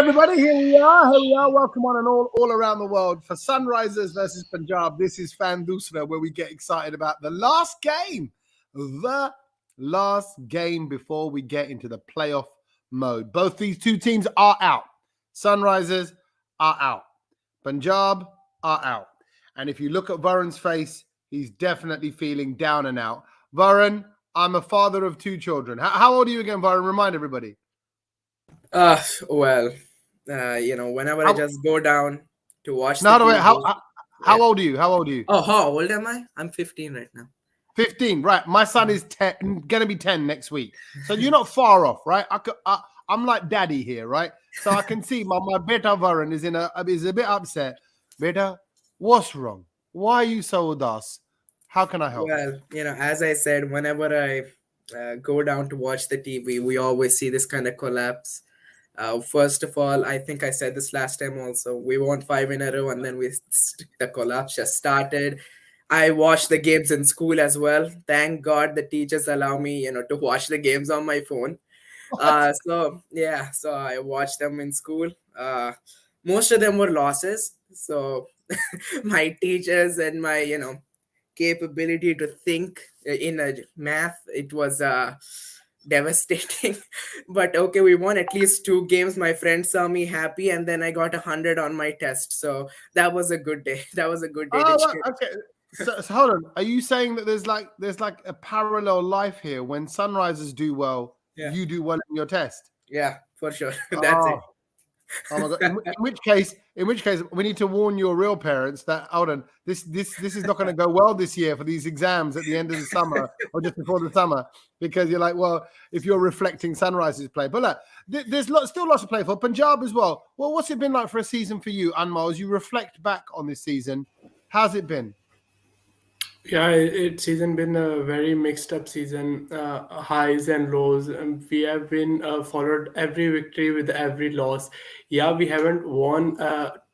everybody. Here we are. Here we are. Welcome one and all around the world for Sunrisers versus Punjab. This is Fan Doosra, where we get excited about the last game before we get into the playoff mode. Both these two teams are out. Sunrisers are out. Punjab are out. And if you look at Varun's face, he's definitely feeling down and out. Varun, I'm a father of two children. How old are you again, Varun? Remind everybody. Well, whenever I just go down to watch No, the wait. TV. How old are you? How old are you? Oh, how old am I? I'm 15 right now. 15, right. My son is 10, gonna be 10 next week. So you're not far off, right? I'm like daddy here, right? So I can see my beta Varun is a bit upset. Beta, what's wrong? Why are you so audacious? How can I help? Well, as I said, whenever I go down to watch the TV, we always see this kind of collapse. First of all, I think I said this last time also. We won 5 in a row, and then the collapse just started. I watch the games in school as well. Thank God the teachers allow me, to watch the games on my phone. So I watched them in school. Most of them were losses. So my teachers and my, capability to think in a math, it was devastating. But okay, we won at least 2 games. My friends saw me happy, and then I got 100 on my test. So that was a good day. That was a good day. Okay. So hold on. Are you saying that there's like a parallel life here? When Sunrisers do well, you do well in your test? Yeah, for sure. That's it. Oh my god! In which case, we need to warn your real parents that hold on, this is not going to go well this year for these exams at the end of the summer or just before the summer, because you're like, well, if you're reflecting Sunrise's play, but look, there's still lots to play for. Punjab as well. Well, what's it been like for a season for you, Anmol? As you reflect back on this season, how's it been? Yeah, it's season been a very mixed up season, highs and lows. We have been followed every victory with every loss. Yeah, we haven't won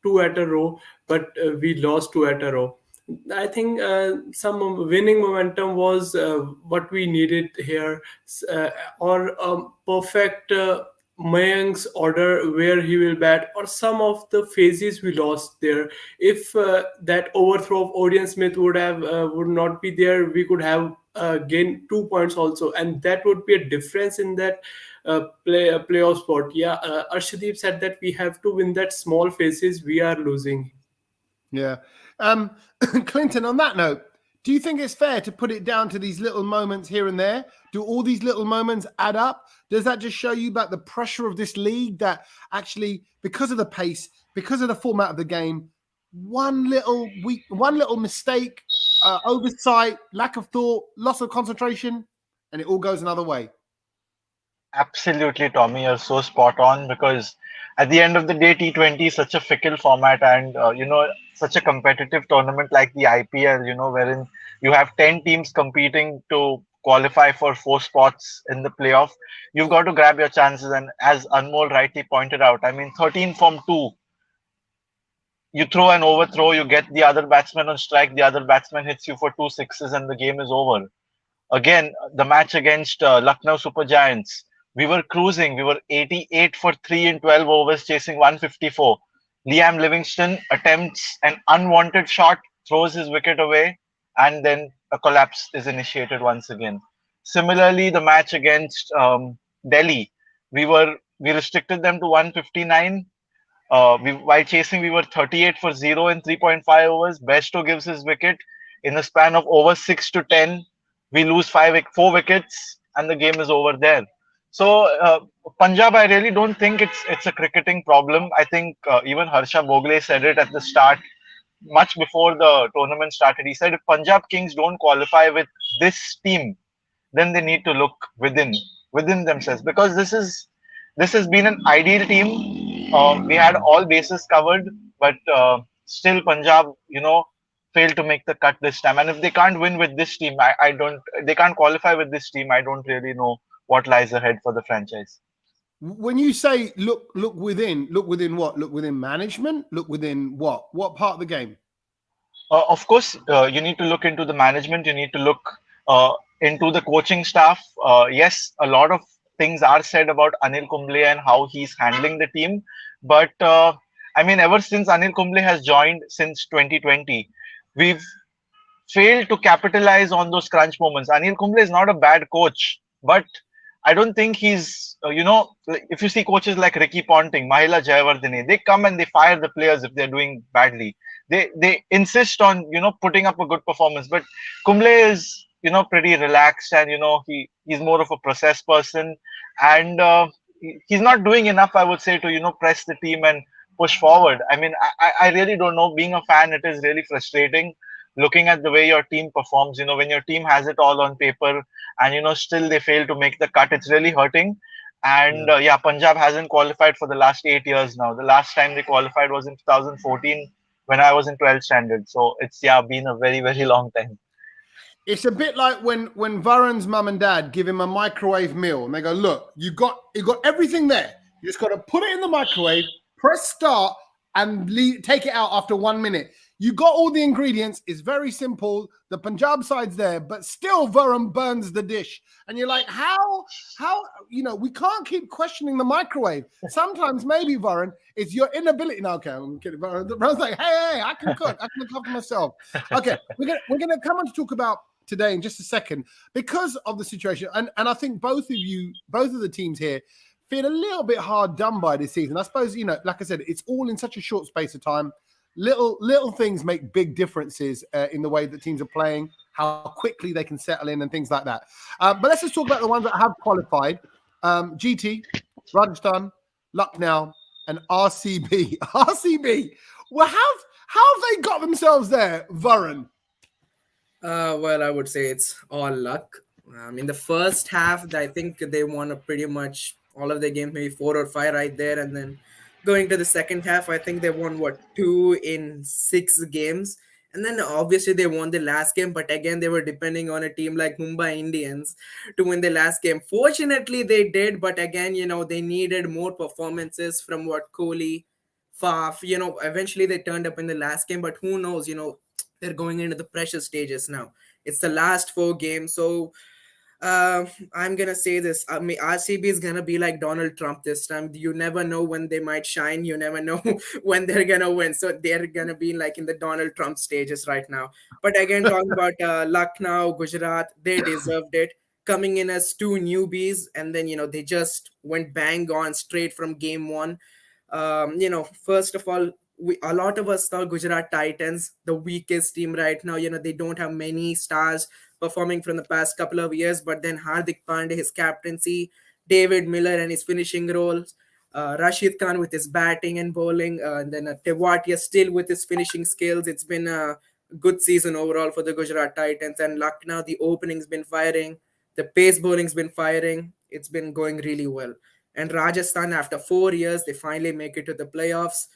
2 at a row, but we lost 2 at a row. I think some winning momentum was what we needed here, or a perfect Mayank's order where he will bat, or some of the phases we lost there. If that overthrow of Orion Smith would not be there, we could have gained 2 points also, and that would be a difference in that playoff spot. Yeah, Arshdeep said that we have to win that small phases we are losing. Yeah. Clinton, on that note, do you think it's fair to put it down to these little moments here and there? Do all these little moments add up? Does that just show you about the pressure of this league, that actually, because of the pace, because of the format of the game, one little mistake, oversight, lack of thought, loss of concentration, and it all goes another way? Absolutely, Tommy, you're so spot on, because at the end of the day, T20 is such a fickle format, and such a competitive tournament like the IPL, wherein you have 10 teams competing to qualify for 4 spots in the playoff. You've got to grab your chances, and as Anmol rightly pointed out, I mean, 13 from 2. You throw an overthrow, you get the other batsman on strike, the other batsman hits you for 2 sixes, and the game is over. Again, the match against Lucknow Super Giants, we were cruising. We were 88 for 3 in 12 overs, chasing 154. Liam Livingston attempts an unwanted shot, throws his wicket away, and then a collapse is initiated once again. Similarly, the match against Delhi, we restricted them to 159. While chasing, we were 38 for 0 in 3.5 overs. Besto gives his wicket. In a span of over 6 to 10, we lose 4 wickets, and the game is over there. So Punjab, I really don't think it's a cricketing problem. I think even Harsha Bogle said it at the start, much before the tournament started. He said if Punjab Kings don't qualify with this team, then they need to look within themselves, because this has been an ideal team. We had all bases covered, but still Punjab, failed to make the cut this time. And if they can't win with this team, they can't qualify with this team. I don't really know what lies ahead for the franchise. When you say look within what? Look within management? Look within what? What part of the game? Of course, you need to look into the management. You need to look into the coaching staff. Yes, a lot of things are said about Anil Kumble and how he's handling the team. But I mean, ever since Anil Kumble has joined since 2020, we've failed to capitalize on those crunch moments. Anil Kumble is not a bad coach, but I don't think he's, like, if you see coaches like Ricky Ponting, Mahila Jayawardene, they come and they fire the players if they're doing badly. They insist on, putting up a good performance. But Kumble is, pretty relaxed, and, he's more of a process person. And he's not doing enough, I would say, to, press the team and push forward. I mean, I really don't know. Being a fan, it is really frustrating looking at the way your team performs. When your team has it all on paper and still they fail to make the cut, it's really hurting. And yeah, Punjab hasn't qualified for the last 8 years now. The last time they qualified was in 2014 when I was in 12th standard. So it's, yeah, been a very, very long time. It's a bit like when Varun's mum and dad give him a microwave meal and they go, look, you got everything there. You just got to put it in the microwave, press start, and take it out after 1 minute. You got all the ingredients. It's very simple. The Punjab side's there, but still Varun burns the dish. And you're like, how, we can't keep questioning the microwave. Sometimes maybe, Varun, it's your inability. No, okay, I'm kidding. Varun's like, hey, I can cook. I can look after myself. Okay, we're gonna come on to talk about today in just a second because of the situation. And I think both of the teams here feel a little bit hard done by this season. I suppose, like I said, it's all in such a short space of time. Little things make big differences in the way that teams are playing, how quickly they can settle in and things like that. But let's just talk about the ones that have qualified. GT, Rajasthan, Lucknow, and RCB. RCB, well, how have they got themselves there, Varun? Well, I would say it's all luck. In the first half, I think they won pretty much all of their games, maybe 4 or 5 right there. And then going to the second half, I think they won, 2 in 6 games. And then obviously they won the last game, but again, they were depending on a team like Mumbai Indians to win the last game. Fortunately, they did, but again, they needed more performances from Kohli, Faf. Eventually they turned up in the last game, but who knows, they're going into the pressure stages now. It's the last 4 games. So I'm gonna say this. I mean, RCB is gonna be like Donald Trump this time. You never know when they might shine. You never know when they're gonna win. So they're gonna be like in the Donald Trump stages right now. But again, talking about Lucknow, Gujarat, they deserved it. Coming in as 2 newbies, and then they just went bang on straight from game 1. First of all, a lot of us thought Gujarat Titans the weakest team right now. They don't have many stars performing from the past couple of years, but then Hardik Pandey, his captaincy, David Miller and his finishing roles, Rashid Khan with his batting and bowling, and then Tewatia still with his finishing skills. It's been a good season overall for the Gujarat Titans. And Lucknow, the opening's been firing, the pace bowling's been firing. It's been going really well. And Rajasthan, after 4 years, they finally make it to the playoffs.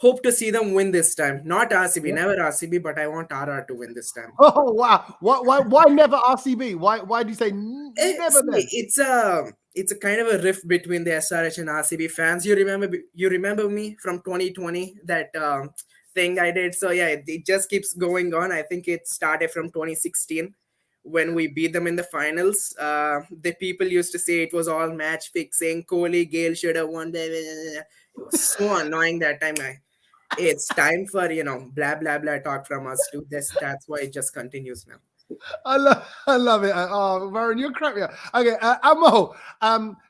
Hope to see them win this time. Not RCB, never RCB, but I want RR to win this time. Oh wow! Why never RCB? Why do you say never? It's a kind of a rift between the SRH and RCB fans. You remember me from 2020, that thing I did. So yeah, it just keeps going on. I think it started from 2016 when we beat them in the finals. The people used to say it was all match fixing. Kohli, Gale should have won. It was so annoying that time. It's time for blah blah blah talk from us too. That's why it just continues now. I love it. Oh, Varun, you're cracking up. Okay, Amo.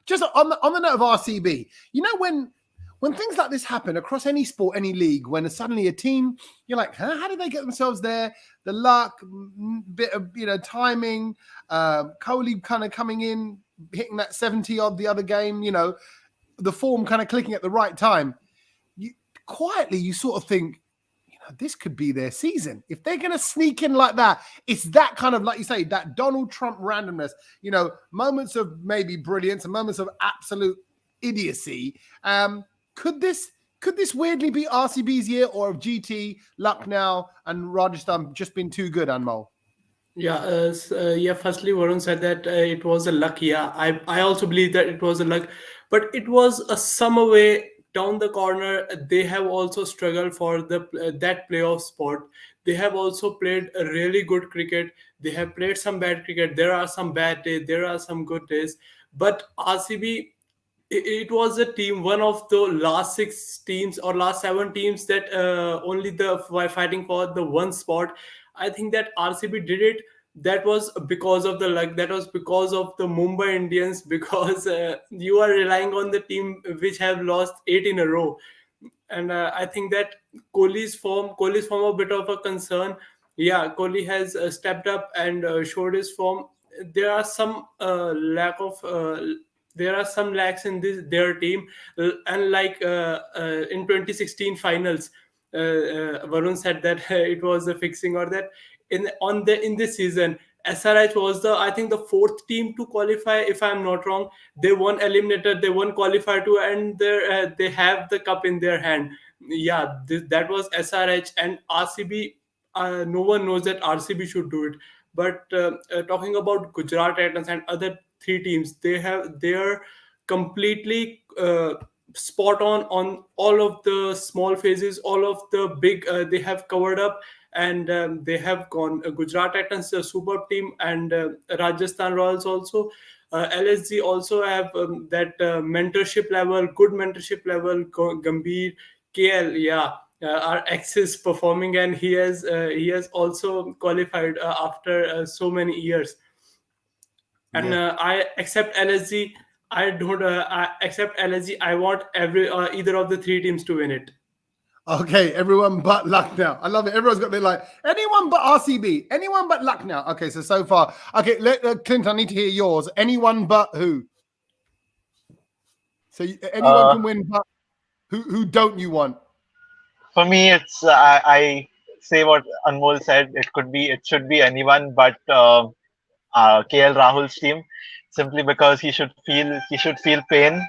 Just on the note of RCB, when things like this happen across any sport, any league, when suddenly a team, you're like, how did they get themselves there? The luck, bit of timing, Kohli kind of coming in, hitting that 70 odd the other game, the form kind of clicking at the right time. Quietly, you sort of think, this could be their season. If they're going to sneak in like that, it's that kind of, like you say, that Donald Trump randomness, moments of maybe brilliance and moments of absolute idiocy. Could this weirdly be RCB's year, or have GT, Lucknow, and Rajasthan just been too good, Anmol? Yeah, firstly, Varun said that it was a luck. Yeah, I also believe that it was a luck, but it was a summer way down the corner. They have also struggled for that playoff spot. They have also played a really good cricket. They have played some bad cricket. There are some bad days. There are some good days. But RCB, it was a team, one of the last 6 teams or last 7 teams that only the fighting for the one spot. I think that RCB did it. That was because of the luck. That was because of the Mumbai Indians. Because you are relying on the team which have lost 8 in a row, and I think that Kohli's form a bit of a concern. Yeah, Kohli has stepped up and showed his form. There are some there are some lacks in their team, and like in 2016 finals, Varun said that it was a fixing, or that in this season SRH was the, I think, the fourth team to qualify, if I'm not wrong. They won eliminator, they won qualifier too, and they have the cup in their hand. Yeah, that was SRH and RCB. No one knows that RCB should do it. But talking about Gujarat Titans and other 3 teams, they're completely spot on all of the small phases, all of the big. They have covered up, and they have gone. Gujarat Titans, a superb team, and Rajasthan Royals also. LSG also have that mentorship level, good mentorship level. Gambhir, KL, yeah, our ex is performing, and he has also qualified after so many years. And Yeah. I accept LSG. I don't I accept LSG. I want every either of the 3 teams to win it. Okay, everyone but Lucknow. I love it. Everyone's got their like anyone but RCB, anyone but Lucknow. Okay, so far, okay, Clint, I need to hear yours. Anyone but who? So anyone Uh, can win, but who don't you want? for me, it's I say what Anmol said. It should be anyone but KL Rahul's team, simply because he should feel pain.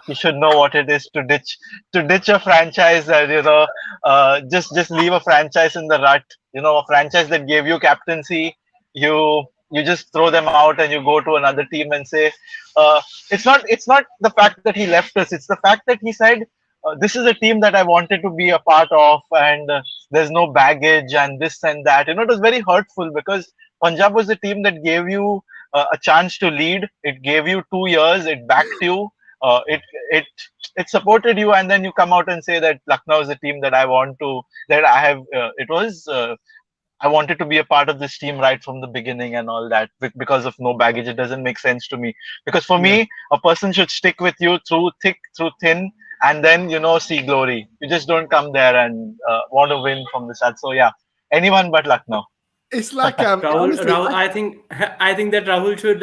He should know what it is to ditch a franchise, and just leave a franchise in the rut. A franchise that gave you captaincy. You just throw them out and you go to another team and say, it's not the fact that he left us. It's the fact that he said, this is a team that I wanted to be a part of, and there's no baggage and this and that. It was very hurtful because Punjab was a team that gave you a chance to lead. It gave you 2 years. It backed you. It it it supported you, and then you come out and say that Lucknow is a team that I want to. That I have. It was. I wanted to be a part of this team right from the beginning and all that. Because of no baggage, it doesn't make sense to me. Because for Yeah. me, a person should stick with you through thick, through thin, and then see glory. You just don't come there and want to win from the start. So yeah, anyone but Lucknow. It's like honestly, Rahul, I think that Rahul should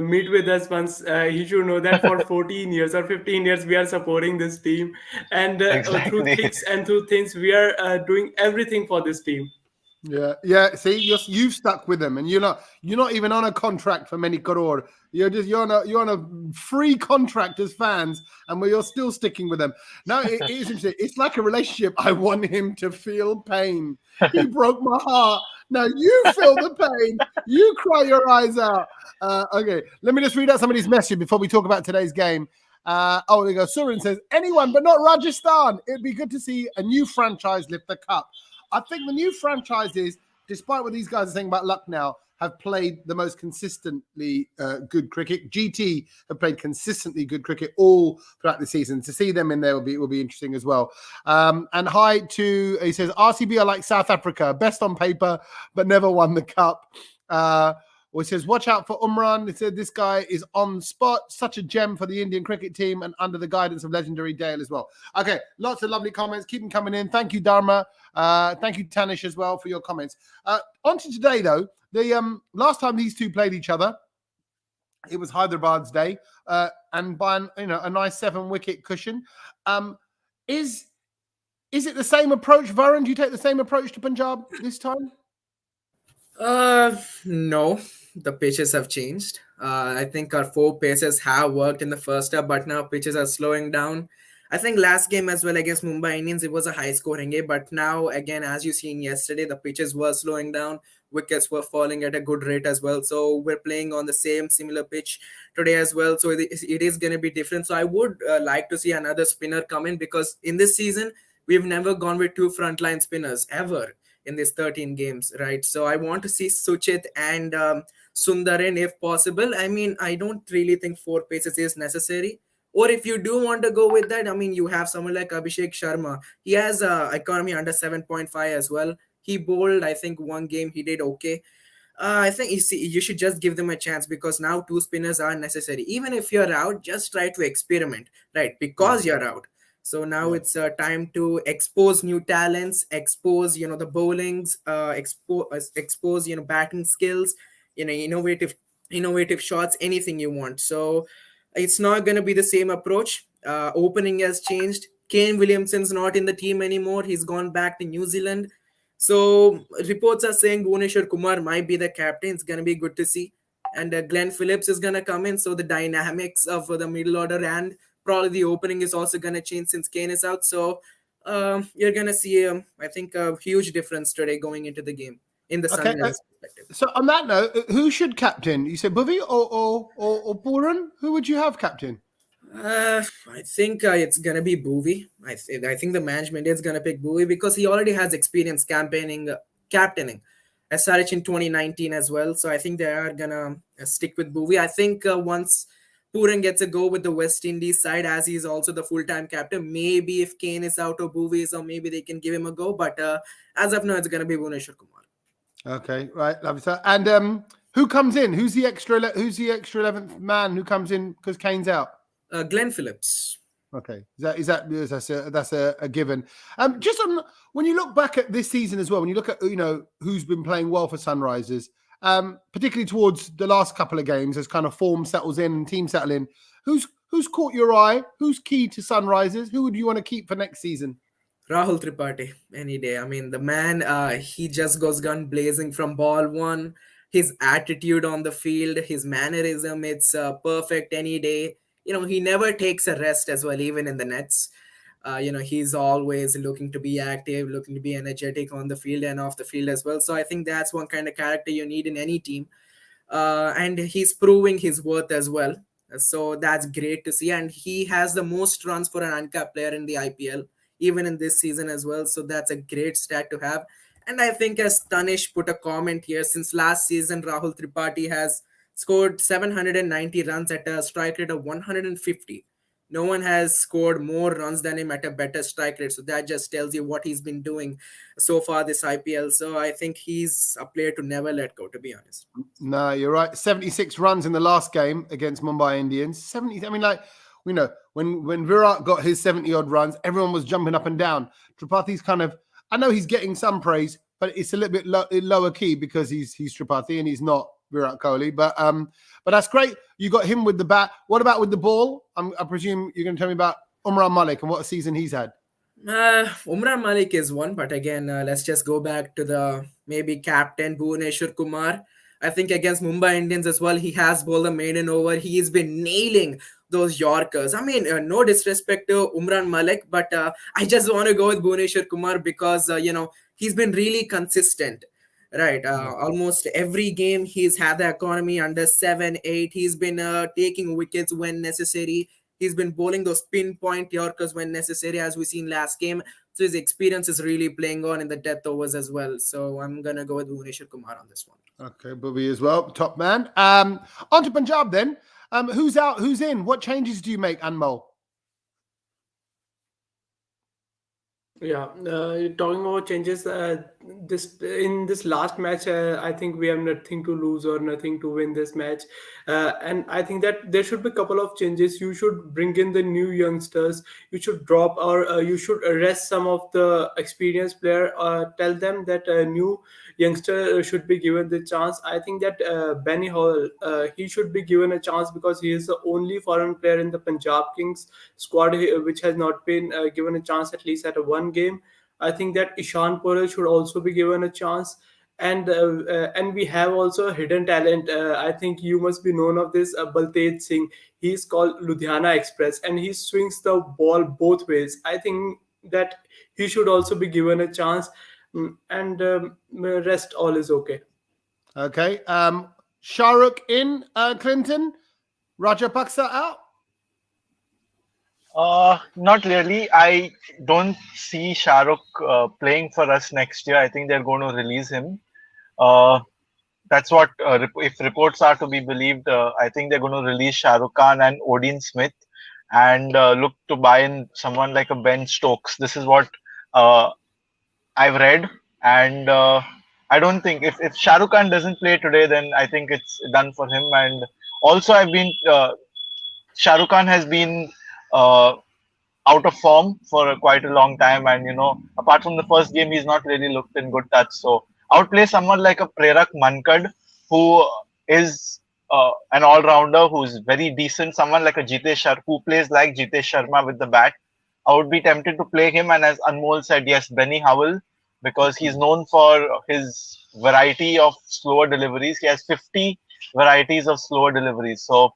meet with us once. He should know that for 14 years or 15 years we are supporting this team, and through Exactly. thicks and through things we are doing everything for this team. yeah. See, you've stuck with them, and you're not even on a contract for many crore. You're on a free contract as fans, and you're still sticking with them. No, it is interesting. It's like a relationship. I want him to feel pain. He broke my heart. Now you feel the pain. You cry your eyes out. Okay, let me just read out somebody's message before we talk about today's game. There you go. Surin says, anyone but not Rajasthan. It'd be good to see a new franchise lift the cup. I think the new franchises, despite what these guys are saying about luck now, have played the most consistently good cricket. GT have played consistently good cricket all throughout the season. To see them in there will be interesting as well. And hi to, he says, RCB are like South Africa, best on paper, but never won the cup. He says, watch out for Umran. He said, this guy is on spot. Such a gem for the Indian cricket team and under the guidance of legendary Dale as well. Okay, lots of lovely comments. Keep them coming in. Thank you, Dharma. Thank you, Tanish, as well, for your comments. On to today, though. The last time these two played each other, it was Hyderabad's day, and by a nice 7-wicket cushion. Is it the same approach, Varun? Do you take the same approach to Punjab this time? No, the pitches have changed. I think our 4 paces have worked in the first half, but now pitches are slowing down. I think last game as well against Mumbai Indians, it was a high scoring game, but now again, as you seen yesterday, the pitches were slowing down. Wickets were falling at a good rate as well. So we're playing on the similar pitch today as well. So it is going to be different. So I would like to see another spinner come in, because in this season, we've never gone with 2 frontline spinners ever in these 13 games, right? So I want to see Suchit and Sundaran if possible. I mean, I don't really think 4 paces is necessary. Or if you do want to go with that, I mean, you have someone like Abhishek Sharma. He has a economy under 7.5 as well. He bowled, I think, one game he did okay. I think you should just give them a chance, because now two spinners are necessary. Even if you're out, just try to experiment, right? Yeah, Because you're out. So now yeah. it's time to expose new talents, expose the bowlings, expose batting skills, innovative shots, anything you want. So it's not going to be the same approach. Opening has changed. Kane Williamson's not in the team anymore. He's gone back to New Zealand. So reports are saying Bhuvneshwar Kumar might be the captain. It's gonna be good to see, and Glenn Phillips is gonna come in. So the dynamics of the middle order and probably the opening is also gonna change since Kane is out. So you're gonna see, I think, a huge difference today going into the game in the Okay. Sunrisers perspective. So on that note, who should captain? You said Bhuvi or Pooran? Who would you have captain? I think it's gonna be Bowie. I think the management is gonna pick Bowie because he already has experience captaining SRH in 2019 as well. So I think they are gonna stick with Bowie. I think once Pooran gets a go with the West Indies side, as he's also the full-time captain, maybe if Kane is out or Bowie is, or maybe they can give him a go. But as of now, it's gonna be Bhuvneshwar Kumar. Okay, right, lovely stuff. And who comes in? Who's the extra 11th man who comes in because Kane's out? Glenn Phillips. Okay, that's a given. Just on when you look back at this season as well, when you look at who's been playing well for Sunrisers, particularly towards the last couple of games as kind of form settles in and team settle in, who's caught your eye? Who's key to Sunrisers? Who would you want to keep for next season? Rahul Tripathi, any day. I mean, the man, he just goes gun blazing from ball one. His attitude on the field, his mannerism, it's perfect any day. He never takes a rest as well, even in the nets. He's always looking to be active, looking to be energetic on the field and off the field as well. So I think that's one kind of character you need in any team. And he's proving his worth as well. So that's great to see. And he has the most runs for an uncapped player in the IPL, even in this season as well. So that's a great stat to have. And I think, as Tanish put a comment here, since last season, Rahul Tripathi has scored 790 runs at a strike rate of 150. No one has scored more runs than him at a better strike rate. So that just tells you what he's been doing so far this IPL. So I think he's a player to never let go, to be honest. No, you're right. 76 runs in the last game against Mumbai Indians. 70. I mean, like, when Virat got his 70 odd runs, everyone was jumping up and down. Tripathi's kind of, I know he's getting some praise, but it's a little bit lower key because he's Tripathi and he's not Virat Kohli. But that's great. You got him with the bat. What about with the ball? I presume you're going to tell me about Umran Malik and what a season he's had. Umran Malik is one, but again, let's just go back to the maybe captain Bhuvneshwar Kumar. I think against Mumbai Indians as well, he has bowled a maiden over. He's been nailing those Yorkers. I mean, no disrespect to Umran Malik, but I just want to go with Bhuvneshwar Kumar because, he's been really consistent. Right. Almost every game he's had the economy under 7, 8. He's been taking wickets when necessary. He's been bowling those pinpoint Yorkers when necessary, as we seen last game. So his experience is really playing on in the death overs as well. So I'm going to go with Bhuvneshwar Kumar on this one. Okay, Bobby as well, top man. On to Punjab then. Who's out? Who's in? What changes do you make, Anmol? Yeah, talking about changes, this last match, I think we have nothing to lose or nothing to win this match, and I think that there should be a couple of changes. You should bring in the new youngsters. You should drop or you should arrest some of the experienced player. Tell them that a new youngster should be given the chance. I think that Benny Hall, he should be given a chance because he is the only foreign player in the Punjab Kings squad which has not been given a chance at least at a one game. I think that Ishan Porel should also be given a chance. And we have also a hidden talent. I think you must be known of this, Baltej Singh. He's called Ludhiana Express, and he swings the ball both ways. I think that he should also be given a chance, and rest all is okay. Okay. Shahrukh in, Clinton. Rajapaksa out. Not really. I don't see Shahrukh playing for us next year. I think they're going to release him. That's what, if reports are to be believed, I think they're going to release Shah Rukh Khan and Odin Smith. and look to buy in someone like a Ben Stokes. This is what uh, I've read, and I don't think if Shah Rukh Khan doesn't play today, then I think it's done for him. And also, Shah Rukh Khan has been uh, out of form for quite a long time, and apart from the first game, he's not really looked in good touch. So I would play someone like a Prerak Mankad, who is an all-rounder who's very decent. Someone like a Jitesh Sharma who plays like Jitesh Sharma with the bat. I would be tempted to play him, and as Anmol said, yes, Benny Howell, because he's known for his variety of slower deliveries. He has 50 varieties of slower deliveries. So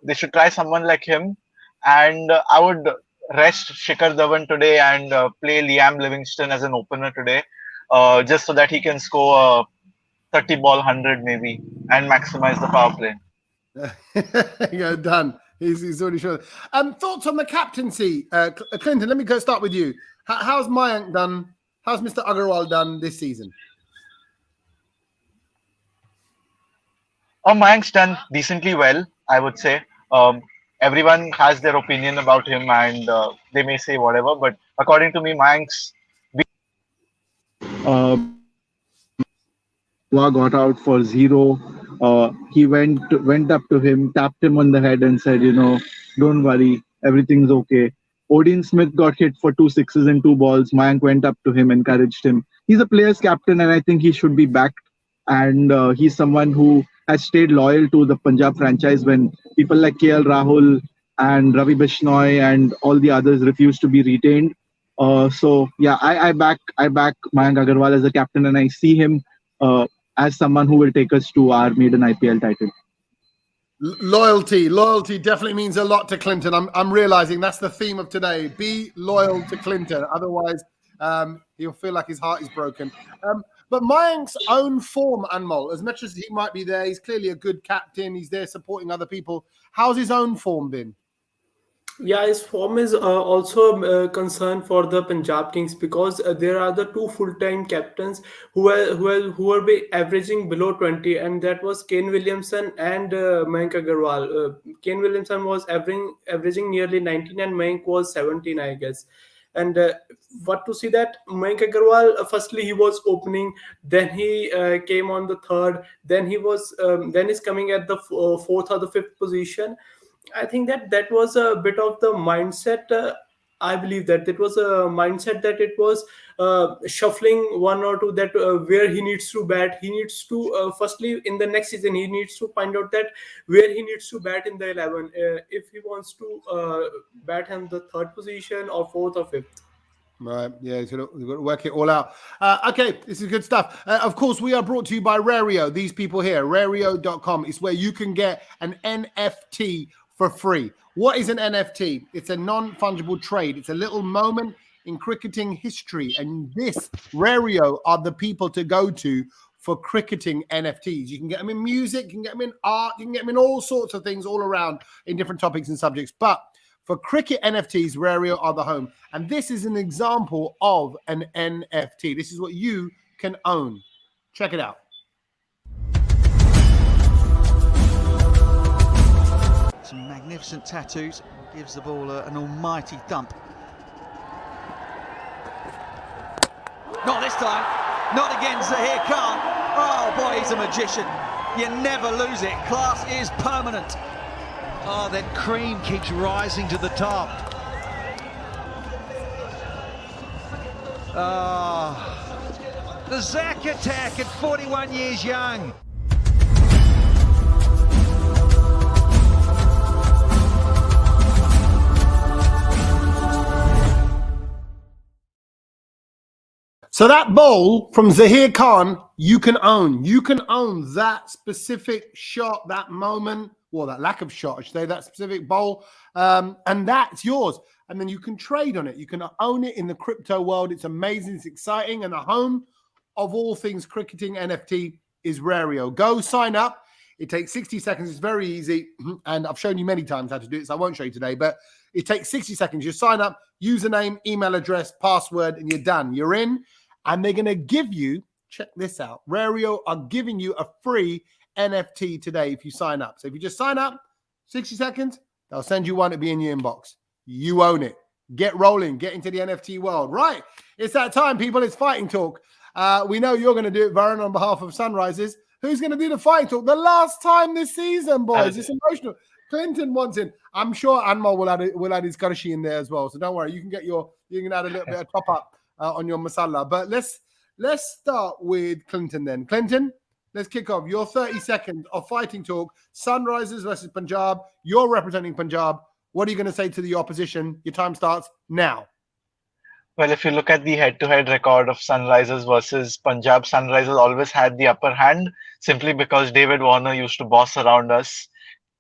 they should try someone like him. And I would rest Shikhar Dhawan today and play Liam Livingston as an opener today, just so that he can score a 30 ball 100 maybe and maximize the power play. Yeah, done. He's already sure. Thoughts on the captaincy, Clinton? Let me go start with you. How's Mayank done? How's Mr. Agarwal done this season? Mayank's done decently well, I would say. Everyone has their opinion about him, and they may say whatever, but according to me, Mayank's got out for 0. He went up to him, tapped him on the head, and said, don't worry, everything's okay. Odin Smith got hit for 2 sixes and 2 balls. Mayank went up to him, encouraged him. He's a player's captain, and I think he should be backed. And he's someone who has stayed loyal to the Punjab franchise when people like KL Rahul and Ravi Bishnoi and all the others refused to be retained. So yeah, I back Mayank Agarwal as a captain, and I see him as someone who will take us to our maiden IPL title. Loyalty definitely means a lot to Clinton. I'm realizing that's the theme of today. Be loyal to Clinton, otherwise he'll feel like his heart is broken. But Mayank's own form, Anmol, as much as he might be there, he's clearly a good captain. He's there supporting other people. How's his own form been? Yeah, his form is also a concern for the Punjab Kings, because there are the 2 full-time captains who are be averaging below 20, and that was Kane Williamson and Mayank Agarwal. Kane Williamson was averaging nearly 19, and Mayank was 17, I guess. And what to see that Mayank Agarwal, firstly he was opening, then he came on the third, then he's coming at the 4th or the 5th position. I think that was a bit of the mindset. I believe that it was a mindset that it was shuffling 1 or 2, that where he needs to bat. He needs to firstly in the next season he needs to find out that where he needs to bat in the 11, if he wants to bat in the 3rd position or 4th or 5th. Right, yeah, we've got to work it all out. Okay, this is good stuff. Of course, we are brought to you by Rario. These people here, Rario.com. It's where you can get an NFT for free. What is an NFT? It's a non-fungible trade. It's a little moment in cricketing history. And this, Rario, are the people to go to for cricketing NFTs. You can get them in music, you can get them in art, you can get them in all sorts of things all around in different topics and subjects. But for cricket NFTs, Rario are the home. And this is an example of an NFT. This is what you can own. Check it out. Some magnificent tattoos. Gives the ball an almighty thump. Not this time. Not again, Zahir Khan. Oh boy, he's a magician. You never lose it. Class is permanent. Oh, that cream keeps rising to the top. Oh, the Zach attack at 41 years young. So that bowl from Zahir Khan, you can own. You can own that specific shot, that moment, well, that lack of shot, I should say, that specific bowl, and that's yours. And then you can trade on it. You can own it in the crypto world. It's amazing. It's exciting. And the home of all things cricketing NFT is Rario. Go sign up. It takes 60 seconds. It's very easy. And I've shown you many times how to do it, so I won't show you today. But it takes 60 seconds. You sign up, username, email address, password, and you're done. You're in. And they're going to give you, check this out, Rario are giving you a free NFT today if you sign up. So if you just sign up, 60 seconds, They'll send you one. It'll be in your inbox. You own it. Get rolling. Get into the NFT world. Right. It's that time, people. It's fighting talk. We know you're going to do it, Varun, on behalf of Sunrisers. Who's going to do the fighting talk? The last time this season, boys. It's emotional. Clinton wants in. I'm sure Anmol will add his karashi in there as well. So don't worry. You can add a little bit of top up on your masala. But let's start with Clinton then. Clinton, let's kick off. Your 30 seconds of fighting talk. Sunrisers versus Punjab. You're representing Punjab. What are you going to say to the opposition? Your time starts now. Well, if you look at the head-to-head record of Sunrisers versus Punjab, Sunrisers always had the upper hand simply because David Warner used to boss around us.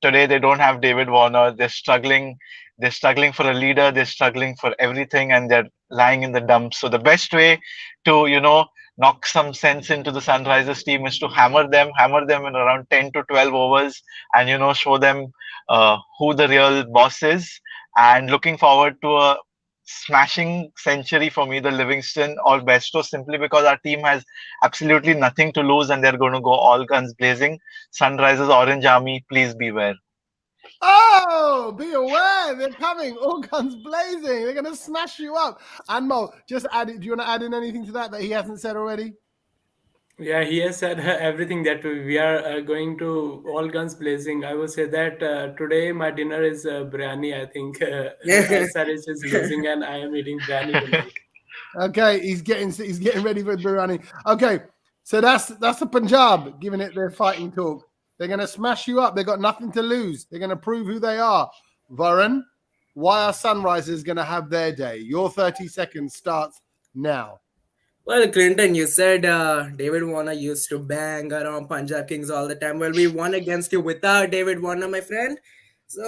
Today, they don't have David Warner. They're struggling. They're struggling for a leader. They're struggling for everything, and they're lying in the dumps. So the best way to, knock some sense into the Sunrisers team is to hammer them in around 10 to 12 overs and, show them who the real boss is. And looking forward to a smashing century from either Livingston or Besto, simply because our team has absolutely nothing to lose and they're going to go all guns blazing. Sunrisers Orange Army, please beware. Oh, be aware. They're coming. All guns blazing. They're going to smash you up. Anmol, just add it. Do you want to add in anything to that he hasn't said already? Yeah, he has said everything that we are going to all guns blazing. I will say that today my dinner is biryani. I think Saris is losing and I am eating biryani tonight. Okay, he's getting ready for biryani. Okay, so that's the Punjab giving it their fighting talk. They're going to smash you up. They've got nothing to lose. They're going to prove who they are. Varun, why are Sunrisers going to have their day? Your 30 seconds starts now. Well, Clinton, you said David Warner used to bang around Punjab Kings all the time. Well, we won against you without David Warner, my friend. So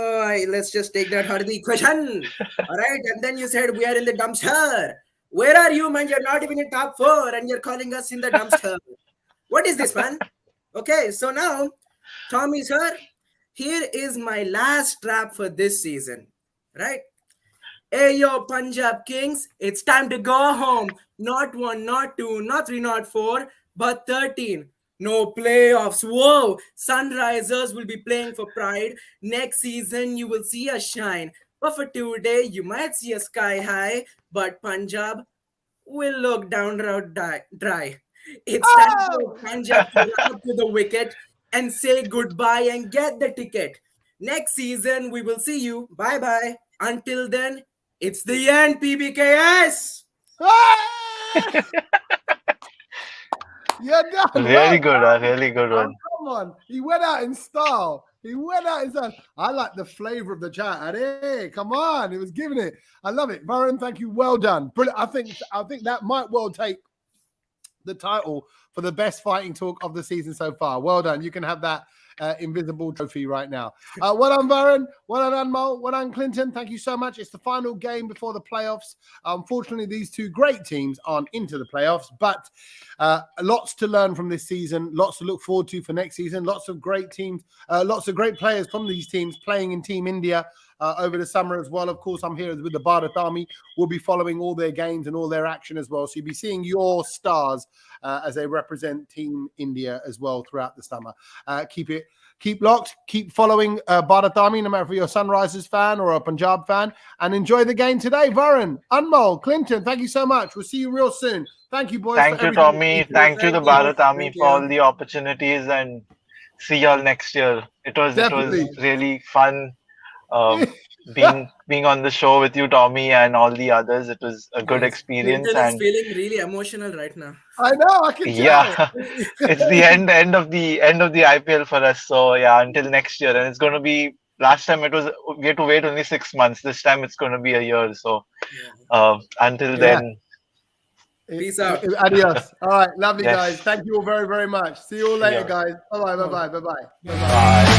let's just take that out of the equation. All right. And then you said we are in the dumpster. Where are you, man? You're not even in top 4 and you're calling us in the dumpster. What is this, man? Okay. So now, Tommy, sir, here is my last trap for this season. Right? Hey, yo, Punjab Kings, it's time to go home. Not 1, not 2, not 3, not 4, but 13. No playoffs. Whoa, Sunrisers will be playing for pride. Next season, you will see us shine. But for today, you might see a sky high, but Punjab will look down dry. It's time for Punjab to run up to the wicket and say goodbye and get the ticket. Next season, we will see you. Bye-bye. Until then, it's the end, PBKS. You're done. Really good, really good one. Come on. He went out in style. I like the flavor of the chat. Hey, come on. It was giving it. I love it. Varun, thank you. Well done. Brilliant. I think that might well take the title for the best fighting talk of the season so far. Well done. You can have that invisible trophy right now. Well done, Varun. Well done, Anmol. Well done, Clinton. Thank you so much. It's the final game before the playoffs. Unfortunately, these two great teams aren't into the playoffs, but lots to learn from this season. Lots to look forward to for next season. Lots of great teams, lots of great players from these teams playing in Team India over the summer as well. Of course, I'm here with the Bharat Army. We'll be following all their games and all their action as well. So you'll be seeing your stars as they represent Team India as well throughout the summer. Keep locked, keep following Bharat Army, no matter if you're a Sunrisers fan or a Punjab fan, and enjoy the game today. Varun, Anmol, Clinton, thank you so much. We'll see you real soon. Thank you, boys. Thank you, Tommy. Thank you, the Bharat Army, for all the opportunities, and see y'all next year. It was really fun being on the show with you, Tommy, and all the others. It was a good experience. Clinton is feeling really emotional right now. I know, I can tell. Yeah, it's the end of the IPL for us. So yeah, until next year, and it's going to be. Last time we had to wait only 6 months. This time it's going to be a year. So until then, peace out. Adios. All right, lovely Yes. guys. Thank you all very, very much. See you all later, guys. Bye bye. bye.